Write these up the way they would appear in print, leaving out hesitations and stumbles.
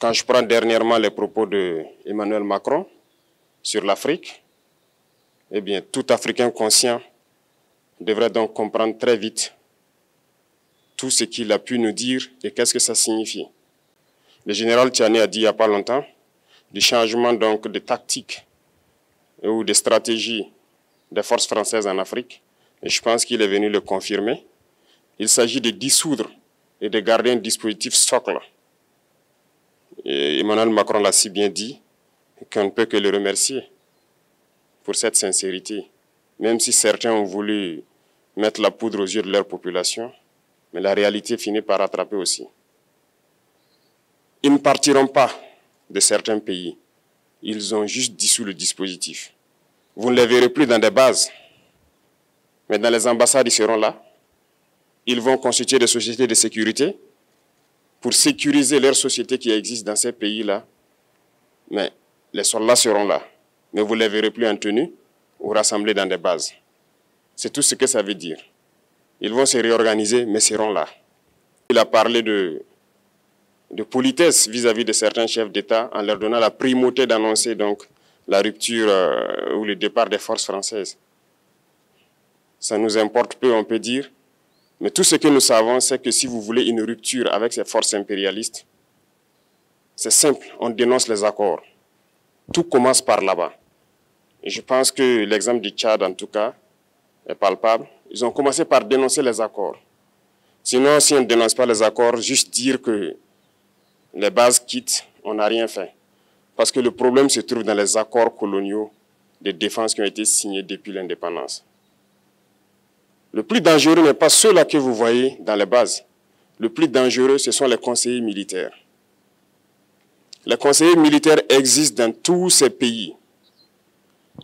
Quand je prends dernièrement les propos d'Emmanuel Macron sur l'Afrique, eh bien, tout Africain conscient devrait donc comprendre très vite tout ce qu'il a pu nous dire et qu'est-ce que ça signifie. Le général Tiani a dit il n'y a pas longtemps du changement donc de tactique ou de stratégie des forces françaises en Afrique. Et je pense qu'il est venu le confirmer. Il s'agit de dissoudre et de garder un dispositif socle. Et Emmanuel Macron l'a si bien dit qu'on ne peut que le remercier pour cette sincérité. Même si certains ont voulu mettre la poudre aux yeux de leur population, mais la réalité finit par rattraper aussi. Ils ne partiront pas de certains pays. Ils ont juste dissous le dispositif. Vous ne les verrez plus dans des bases, mais dans les ambassades, ils seront là. Ils vont constituer des sociétés de sécurité pour sécuriser leurs sociétés qui existent dans ces pays-là. Mais les soldats seront là. Mais vous ne les verrez plus en tenue ou rassemblés dans des bases. C'est tout ce que ça veut dire. Ils vont se réorganiser, mais seront là. Il a parlé de politesse vis-à-vis de certains chefs d'État en leur donnant la primauté d'annoncer donc la rupture ou le départ des forces françaises. Ça nous importe peu, on peut dire. Mais tout ce que nous savons, c'est que si vous voulez une rupture avec ces forces impérialistes, c'est simple, on dénonce les accords. Tout commence par là-bas. Et je pense que l'exemple du Tchad, en tout cas, est palpable. Ils ont commencé par dénoncer les accords. Sinon, si on ne dénonce pas les accords, juste dire que les bases quittent, on n'a rien fait. Parce que le problème se trouve dans les accords coloniaux de défense qui ont été signés depuis l'indépendance. Le plus dangereux n'est pas ceux-là que vous voyez dans les bases. Le plus dangereux, ce sont les conseillers militaires. Les conseillers militaires existent dans tous ces pays.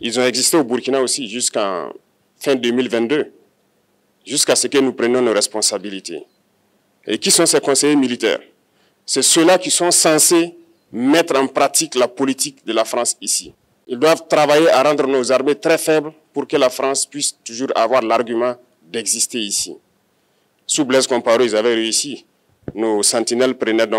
Ils ont existé au Burkina aussi jusqu'en fin 2022, jusqu'à ce que nous prenions nos responsabilités. Et qui sont ces conseillers militaires? C'est ceux-là qui sont censés mettre en pratique la politique de la France ici. Ils doivent travailler à rendre nos armées très faibles pour que la France puisse toujours avoir l'argument d'exister ici. Sous Blaise Compaoré, ils avaient réussi. Nos sentinelles prenaient donc